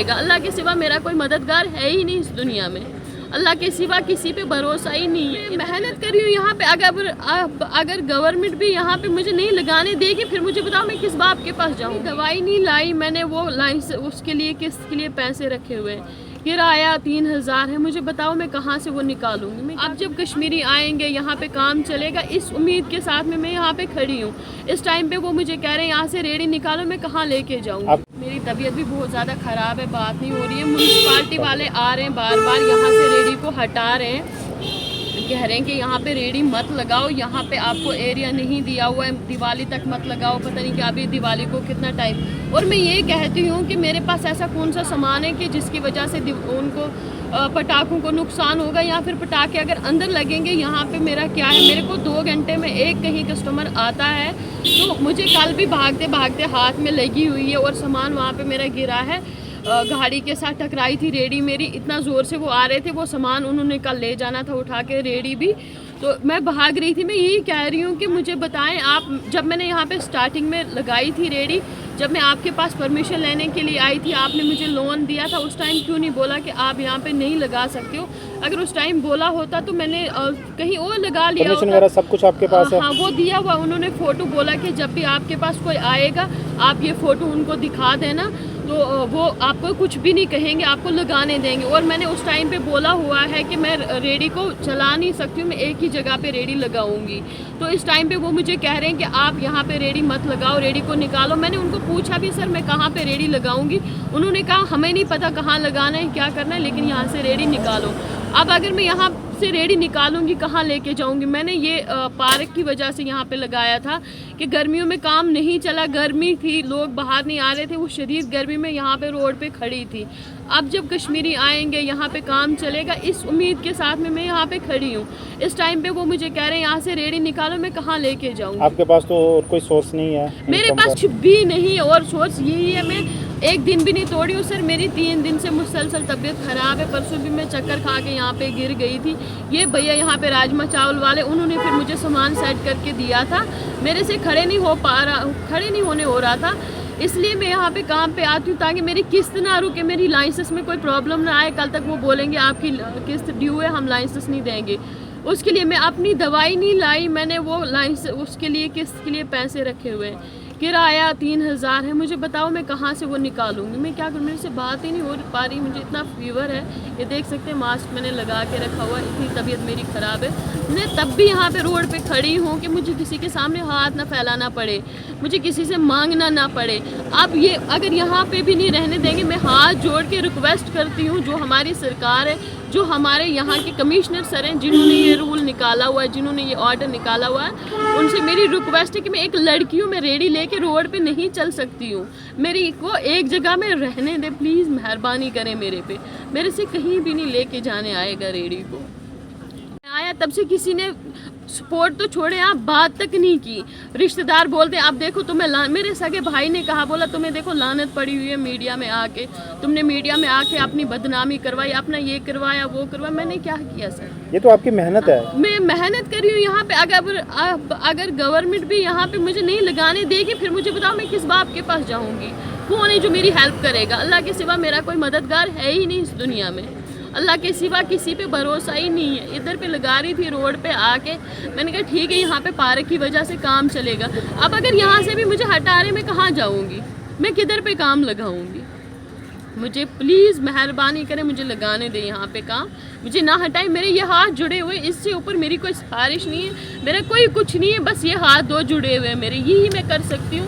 अल्लाह के सिवा मेरा कोई मददगार है ही नहीं इस दुनिया में। अल्लाह के सिवा किसी पे भरोसा ही नहीं है। मेहनत कर रही हूँ यहाँ पे, अगर गवर्नमेंट भी यहाँ पे मुझे नहीं लगाने देगी फिर मुझे बताओ मैं किस बाप के पास जाऊँ। दवाई नहीं लाई मैंने, वो लाइन से उसके लिए किसके लिए पैसे रखे हुए हैं, किराया 3000 है, मुझे बताओ मैं कहाँ से वो निकालूंगी। मैं अब जब कश्मीरी आएंगे यहाँ पे काम चलेगा इस उम्मीद के साथ में मैं यहाँ पे खड़ी हूँ। इस टाइम पे वो मुझे कह रहे हैं यहाँ से रेडी निकालो, मैं कहाँ लेके जाऊँगी। मेरी तबीयत भी बहुत ज़्यादा ख़राब है, बात नहीं हो रही है। म्यूनसिपाल्टी वाले आ रहे हैं बार बार यहाँ से रेडी को हटा रहे हैं, कह रहे हैं कि यहाँ पे रेडी मत लगाओ, यहाँ पे आपको एरिया नहीं दिया हुआ है, दिवाली तक मत लगाओ। पता नहीं कि अभी दिवाली को कितना टाइम। और मैं ये कहती हूँ कि मेरे पास ऐसा कौन सा सामान है कि जिसकी वजह से उनको पटाखों को नुकसान होगा, या फिर पटाखे अगर अंदर लगेंगे यहाँ पे मेरा क्या है। मेरे को 2 घंटे में एक कहीं कस्टमर आता है, तो मुझे कल भी भागते भागते हाथ में लगी हुई है और सामान वहाँ पे मेरा गिरा है। गाड़ी के साथ टकराई थी रेडी मेरी, इतना ज़ोर से वो आ रहे थे, वो सामान उन्होंने कल ले जाना था उठा के, रेडी भी। तो मैं भाग रही थी। मैं यही कह रही हूँ कि मुझे बताएं आप, जब मैंने यहाँ पे स्टार्टिंग में लगाई थी रेडी, जब मैं आपके पास परमिशन लेने के लिए आई थी, आपने मुझे लोन दिया था, उस टाइम क्यों नहीं बोला कि आप यहाँ पे नहीं लगा सकते हो। अगर उस टाइम बोला होता तो मैंने कहीं और लगा लिया परमिशन वगैरह सब कुछ आपके पास है? हाँ, वो दिया हुआ। उन्होंने फ़ोटो बोला कि जब भी आपके पास कोई आएगा आप ये फ़ोटो उनको दिखा देना, तो वो आपको कुछ भी नहीं कहेंगे, आपको लगाने देंगे। और मैंने उस टाइम पे बोला हुआ है कि मैं रेडी को चला नहीं सकती हूँ, मैं एक ही जगह पे रेडी लगाऊंगी। तो इस टाइम पे वो मुझे कह रहे हैं कि आप यहाँ पे रेडी मत लगाओ, रेडी को निकालो। मैंने उनको पूछा भी, सर मैं कहाँ पे रेडी लगाऊंगी। उन्होंने कहा हमें नहीं पता कहाँ लगाना है, क्या करना है, लेकिन यहाँ से रेडी निकालो। अब अगर मैं यहाँ से रेडी निकालूंगी कहाँ लेके जाऊंगी। मैंने ये पार्क की वजह से यहाँ पे लगाया था कि गर्मियों में काम नहीं चला, गर्मी थी, लोग बाहर नहीं आ रहे थे, वो शदीद गर्मी में यहाँ पे रोड पे खड़ी थी। अब जब कश्मीरी आएंगे यहाँ पे काम चलेगा इस उम्मीद के साथ में मैं यहाँ पे खड़ी हूँ। इस टाइम पे वो मुझे कह रहे हैं यहाँ से रेडी निकालो, मैं कहाँ लेके जाऊँगी। आपके पास तो और कोई सोर्स नहीं है? मेरे पास कुछ भी नहीं है और सोर्स यही है। मैं एक दिन भी नहीं तोड़ी हूँ सर, मेरी 3 दिन से मुसलसल तबीयत ख़राब है। परसों भी मैं चक्कर खा के यहाँ पे गिर गई थी। ये भैया यहाँ पे राजमा चावल वाले, उन्होंने फिर मुझे सामान सेट करके दिया था, मेरे से खड़े नहीं होने हो रहा था। इसलिए मैं यहाँ पे काम पे आती हूँ ताकि मेरी किस्त ना रुके, मेरी लाइसेंस में कोई प्रॉब्लम ना आए। कल तक वो बोलेंगे आपकी किस्त ड्यू है, हम लाइसेंस नहीं देंगे। उसके लिए मैं अपनी दवाई नहीं लाई मैंने, वो लाइसेंस उसके लिए किस्त के लिए पैसे रखे हुए हैं, किराया 3000 है, मुझे बताओ मैं कहाँ से वो निकालूंगी। मैं क्या करूँ, मेरे से बात ही नहीं हो पा रही, मुझे इतना फीवर है। ये देख सकते हैं मास्क मैंने लगा के रखा हुआ है, इतनी तबीयत मेरी ख़राब है। मैं तब भी यहाँ पे रोड पे खड़ी हूँ कि मुझे किसी के सामने हाथ ना फैलाना पड़े, मुझे किसी से मांगना ना पड़े। अब ये अगर यहाँ पे भी नहीं रहने देंगे, मैं हाथ जोड़ के रिक्वेस्ट करती हूँ, जो हमारी सरकार है, जो हमारे यहाँ के कमिश्नर सर हैं, जिन्होंने ये रूल निकाला हुआ है, जिन्होंने ये ऑर्डर निकाला हुआ है, उनसे मेरी रिक्वेस्ट है कि मैं एक लड़की हूँ, मैं रेडी लेके रोड पे नहीं चल सकती हूँ। मेरी को एक जगह में रहने दे प्लीज़, मेहरबानी करें मेरे पे। मेरे से कहीं भी नहीं लेके जाने आएगा रेडी को। आया तब से किसी ने सपोर्ट तो छोड़े, आप बात तक नहीं की। रिश्तेदार बोलते हैं अब देखो तुम्हें मेरे सगे भाई ने कहा, बोला तुम्हें देखो लानत पड़ी हुई है मीडिया में आके, तुमने मीडिया में आके अपनी बदनामी करवाई, अपना ये करवाया वो करवाया। मैंने क्या किया सर? ये तो आपकी मेहनत है। मैं मेहनत कर रही हूँ यहाँ पे, अगर गवर्नमेंट भी यहाँ पे मुझे नहीं लगाने देगी फिर मुझे बताओ मैं किस बाप के पास जाऊँगी। कौन है जो मेरी हेल्प करेगा? अल्लाह के सिवा मेरा कोई मददगार है ही नहीं इस दुनिया में। अल्लाह के सिवा किसी पे भरोसा ही नहीं है। इधर पे लगा रही थी रोड पे आके, मैंने कहा ठीक है यहाँ पे पार्क की वजह से काम चलेगा। अब अगर यहाँ से भी मुझे हटा रहे, मैं कहाँ जाऊँगी, मैं किधर पे काम लगाऊँगी? मुझे प्लीज़ मेहरबानी करें, मुझे लगाने दें यहाँ पे काम, मुझे ना हटाएं। मेरे ये हाथ जुड़े हुए, इससे ऊपर मेरी कोई सिफारिश नहीं है, मेरा कोई कुछ नहीं है, बस ये हाथ 2 जुड़े हुए हैं मेरे, यही मैं कर सकती हूँ।